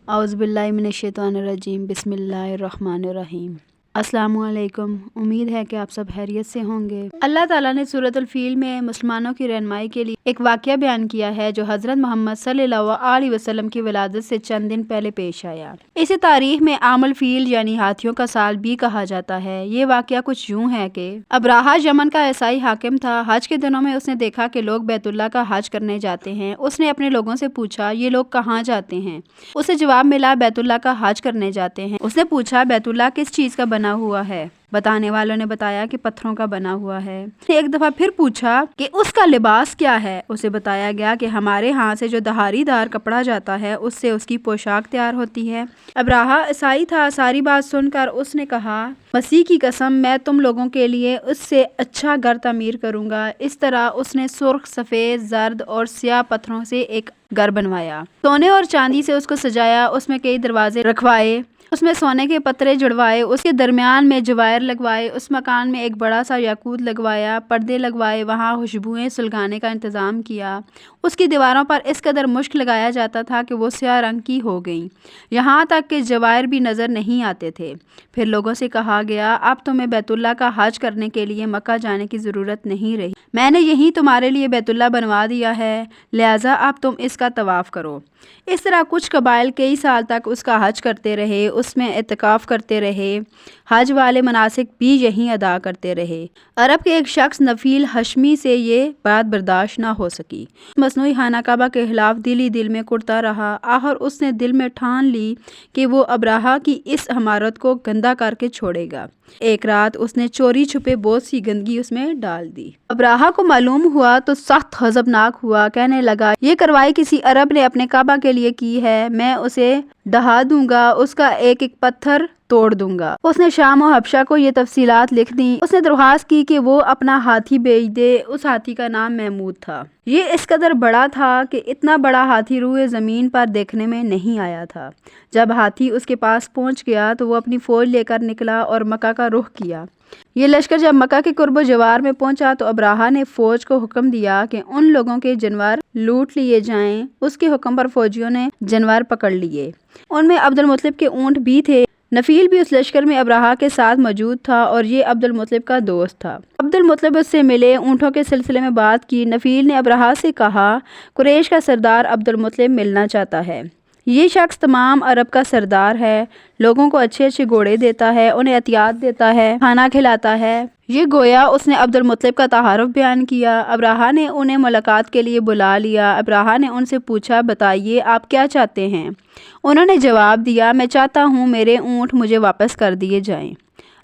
اعوذ باللہ من الشیطان الرجیم، بسم اللہ الرحمن الرحیم۔ السلام علیکم، امید ہے کہ آپ سب خیریت سے ہوں گے۔ اللہ تعالیٰ نے سورۃ الفیل میں مسلمانوں کی رہنمائی کے لیے ایک واقعہ بیان کیا ہے جو حضرت محمد صلی اللہ علیہ وسلم کی ولادت سے چند دن پہلے پیش آیا۔ اسے تاریخ میں عام الفیل یعنی ہاتھیوں کا سال بھی کہا جاتا ہے۔ یہ واقعہ کچھ یوں ہے کہ ابراہہ یمن کا عیسائی حاکم تھا۔ حج کے دنوں میں اس نے دیکھا کہ لوگ بیت اللہ کا حج کرنے جاتے ہیں۔ اس نے اپنے لوگوں سے پوچھا، یہ لوگ کہاں جاتے ہیں؟ اسے جواب ملا، بیت اللہ کا حج کرنے جاتے ہیں۔ اس نے پوچھا، بیت اللہ کس چیز کا بنا ہوا ہے؟ بتانے والوں نے بتایا کہ پتھروں کا بنا ہوا ہے۔ ایک دفعہ پھر پوچھا کہ اس کا لباس کیا ہے؟ اسے بتایا گیا کہ ہمارے ہاں سے جو دھاری دار کپڑا جاتا ہے اس سے اس کی پوشاک تیار ہوتی ہے۔ ابراہہ عیسائی تھا۔ ساری بات سن کر اس نے کہا، مسیح کی قسم، میں تم لوگوں کے لیے اس سے اچھا گھر تعمیر کروں گا۔ اس طرح اس نے سرخ، سفید، زرد اور سیاہ پتھروں سے ایک گھر بنوایا۔ سونے اور چاندی سے اس کو سجایا۔ اس میں کئی دروازے رکھوائے، اس میں سونے کے پترے جڑوائے، اس کے درمیان میں جواہر لگوائے۔ اس مکان میں ایک بڑا سا یاقوت لگوایا، پردے لگوائے، وہاں خوشبوئیں سلگانے کا انتظام کیا۔ اس کی دیواروں پر اس قدر مشک لگایا جاتا تھا کہ وہ سیاہ رنگ کی ہو گئیں، یہاں تک کہ جواہر بھی نظر نہیں آتے تھے۔ پھر لوگوں سے کہا گیا، اب تمہیں بیت اللہ کا حج کرنے کے لیے مکہ جانے کی ضرورت نہیں رہی۔ میں نے یہیں تمہارے لیے بیت اللہ بنوا دیا ہے، لہٰذا اب تم اس کا طواف کرو۔ اس طرح کچھ قبائل کئی سال تک اس کا حج کرتے رہے، اس میں اعتکاف کرتے رہے، حج والے مناسک بھی یہیں ادا کرتے رہے۔ عرب کے ایک شخص نفیل ہشمی سے یہ بات برداشت نہ ہو سکی۔ مصنوعی خانہ کعبہ کے خلاف دل ہی دل میں کڑتا رہا۔ آخر اس نے دل میں ٹھان لی کہ وہ ابراہہ کی اس عمارت کو گندا کر کے چھوڑے گا۔ ایک رات اس نے چوری چھپے بہت سی گندگی اس میں ڈال دی۔ ابراہہ کو معلوم ہوا تو سخت غضبناک ہوا، کہنے لگا، یہ کارروائی کسی عرب نے اپنے کعبہ کے لیے کی ہے، میں اسے ڈھا دوں گا، اس کا ایک ایک پتھر توڑ دوں گا۔ اس نے شام و حبشہ کو یہ تفصیلات لکھ دیں۔ اس نے درخواست کی کہ وہ اپنا ہاتھی بھیج دے۔ اس ہاتھی کا نام محمود تھا۔ یہ اس قدر بڑا تھا کہ اتنا بڑا ہاتھی روئے زمین پر دیکھنے میں نہیں آیا تھا۔ جب ہاتھی اس کے پاس پہنچ گیا تو وہ اپنی فوج لے کر نکلا اور مکہ کا رخ کیا۔ یہ لشکر جب مکہ کے قرب و جوار میں پہنچا تو ابراہہ نے فوج کو حکم دیا کہ ان لوگوں کے جانور لوٹ لیے جائیں۔ اس کے حکم پر فوجیوں نے جانور پکڑ لیے۔ ان میں عبد المطلب کے اونٹ بھی تھے۔ نفیل بھی اس لشکر میں ابراہہ کے ساتھ موجود تھا اور یہ عبد المطلب کا دوست تھا۔ عبد المطلب اس سے ملے، اونٹوں کے سلسلے میں بات کی۔ نفیل نے ابراہہ سے کہا، قریش کا سردار عبد المطلب ملنا چاہتا ہے۔ یہ شخص تمام عرب کا سردار ہے، لوگوں کو اچھے اچھے گھوڑے دیتا ہے، انہیں عطیات دیتا ہے، کھانا کھلاتا ہے۔ یہ گویا اس نے عبد المطلب کا تعارف بیان کیا۔ ابراہہ نے انہیں ملاقات کے لیے بلا لیا۔ ابراہہ نے ان سے پوچھا، بتائیے آپ کیا چاہتے ہیں؟ انہوں نے جواب دیا، میں چاہتا ہوں میرے اونٹ مجھے واپس کر دیے جائیں۔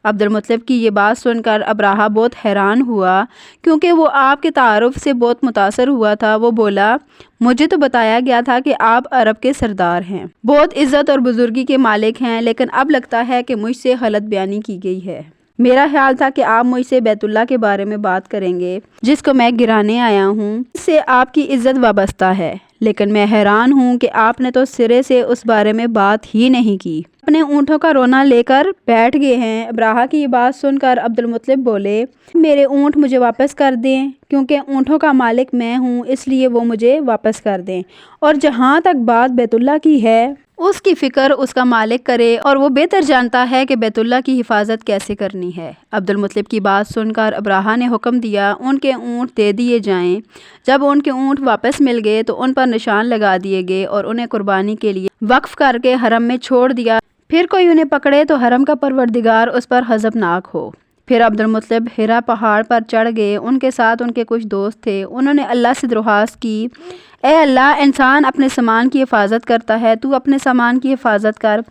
عبد المطلب کی یہ بات سن کر ابراہہ بہت حیران ہوا، کیونکہ وہ آپ کے تعارف سے بہت متاثر ہوا تھا۔ وہ بولا، مجھے تو بتایا گیا تھا کہ آپ عرب کے سردار ہیں، بہت عزت اور بزرگی کے مالک ہیں، لیکن اب لگتا ہے کہ مجھ سے غلط بیانی کی گئی ہے۔ میرا خیال تھا کہ آپ مجھ سے بیت اللہ کے بارے میں بات کریں گے، جس کو میں گرانے آیا ہوں، اس سے آپ کی عزت وابستہ ہے، لیکن میں حیران ہوں کہ آپ نے تو سرے سے اس بارے میں بات ہی نہیں کی، اپنے اونٹوں کا رونا لے کر بیٹھ گئے ہیں۔ ابراہہ کی یہ بات سن کر عبد المطلب بولے، میرے اونٹ مجھے واپس کر دیں، کیونکہ اونٹوں کا مالک میں ہوں، اس لیے وہ مجھے واپس کر دیں، اور جہاں تک بات بیت اللہ کی ہے اس کی فکر اس کا مالک کرے، اور وہ بہتر جانتا ہے کہ بیت اللہ کی حفاظت کیسے کرنی ہے۔ عبد المطلب کی بات سن کر ابراہہ نے حکم دیا، ان کے اونٹ دے دیے جائیں۔ جب ان کے اونٹ واپس مل گئے تو ان پر نشان لگا دیے گئے اور انہیں قربانی کے لیے وقف کر کے حرم میں چھوڑ دیا۔ پھر کوئی انہیں پکڑے تو حرم کا پروردگار اس پر غضبناک ہو۔ پھر عبد المطلب حرا پہاڑ پر چڑھ گئے۔ ان کے ساتھ ان کے کچھ دوست تھے۔ انہوں نے اللہ سے درخواست کی، اے اللہ، انسان اپنے سامان کی حفاظت کرتا ہے، تو اپنے سامان کی حفاظت کر۔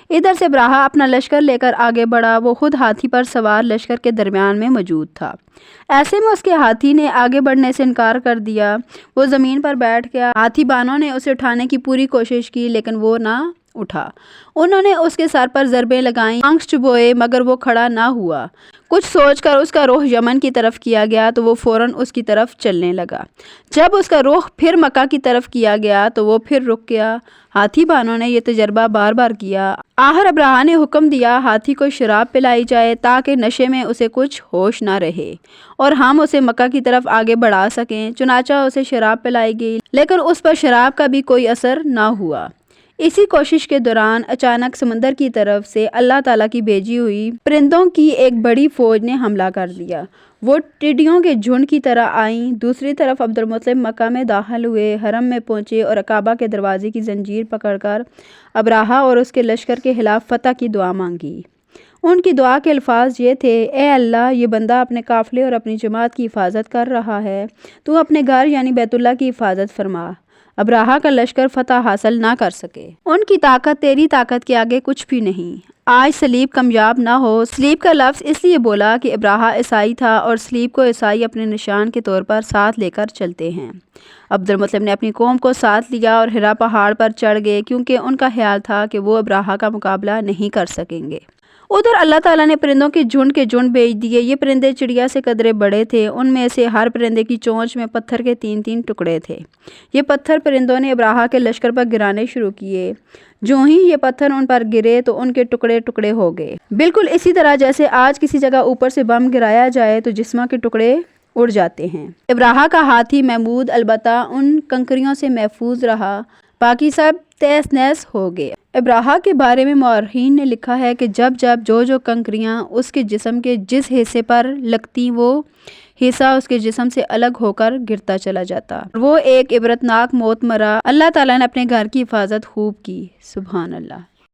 ادھر سے ابراہہ اپنا لشکر لے کر آگے بڑھا۔ وہ خود ہاتھی پر سوار لشکر کے درمیان میں موجود تھا۔ ایسے میں اس کے ہاتھی نے آگے بڑھنے سے انکار کر دیا۔ وہ زمین پر بیٹھ گیا۔ ہاتھی بانوں نے اسے اٹھانے کی پوری کوشش کی، لیکن وہ نہ اٹھا۔ انہوں نے اس کے سر پر ضربیں لگائیں، آنکھ چبوئے، مگر وہ کھڑا نہ ہوا۔ کچھ سوچ کر اس کا رخ یمن کی طرف کیا گیا تو وہ فوراً اس کی طرف چلنے لگا۔ جب اس کا رخ پھر مکہ کی طرف کیا گیا تو وہ پھر رک گیا۔ ہاتھی بانوں نے یہ تجربہ بار بار کیا۔ آخر ابراہہ نے حکم دیا، ہاتھی کو شراب پلائی جائے تاکہ نشے میں اسے کچھ ہوش نہ رہے اور ہم اسے مکہ کی طرف آگے بڑھا سکیں۔ چنانچہ اسے شراب پلائی گئی، لیکن اس پر شراب کا بھی کوئی اثر نہ ہوا۔ اسی کوشش کے دوران اچانک سمندر کی طرف سے اللہ تعالیٰ کی بھیجی ہوئی پرندوں کی ایک بڑی فوج نے حملہ کر دیا۔ وہ ٹڈیوں کے جھنڈ کی طرح آئیں۔ دوسری طرف عبدالمطلب مکہ میں داخل ہوئے، حرم میں پہنچے اور کعبہ کے دروازے کی زنجیر پکڑ کر ابراہہ اور اس کے لشکر کے خلاف فتح کی دعا مانگی۔ ان کی دعا کے الفاظ یہ تھے: اے اللہ، یہ بندہ اپنے قافلے اور اپنی جماعت کی حفاظت کر رہا ہے، تو اپنے گھر یعنی بیت اللہ کی حفاظت فرما، ابراہہ کا لشکر فتح حاصل نہ کر سکے۔ ان کی طاقت تیری طاقت کے آگے کچھ بھی نہیں۔ آج سلیب کامیاب نہ ہو۔ سلیب کا لفظ اس لیے بولا کہ ابراہہ عیسائی تھا اور سلیب کو عیسائی اپنے نشان کے طور پر ساتھ لے کر چلتے ہیں۔ عبدالمطلب نے اپنی قوم کو ساتھ لیا اور حرا پہاڑ پر چڑھ گئے کیونکہ ان کا خیال تھا کہ وہ ابراہہ کا مقابلہ نہیں کر سکیں گے۔ ادھر اللہ تعالیٰ نے پرندوں کے جھنڈ بھیج دیے۔ یہ پرندے چڑیا سے قدرے بڑے تھے۔ ان میں سے ہر پرندے کی چونچ میں پتھر کے 3 ٹکڑے تھے۔ یہ پتھر پرندوں نے ابراہہ کے لشکر پر گرانے شروع کیے۔ جو ہی یہ پتھر ان پر گرے تو ان کے ٹکڑے ٹکڑے ہو گئے، بالکل اسی طرح جیسے آج کسی جگہ اوپر سے بم گرایا جائے تو جسموں کے ٹکڑے اڑ جاتے ہیں۔ ابراہہ کا ہاتھی محمود البتہ ان کنکریوں سے محفوظ رہا، باقی سب تہس نہس ہو گئے۔ ابراہہ کے بارے میں مورخین نے لکھا ہے کہ جب جو کنکریاں اس کے جسم کے جس حصے پر لگتی وہ حصہ اس کے جسم سے الگ ہو کر گرتا چلا جاتا۔ وہ ایک عبرتناک موت مرا۔ اللہ تعالیٰ نے اپنے گھر کی حفاظت خوب کی۔ سبحان اللہ۔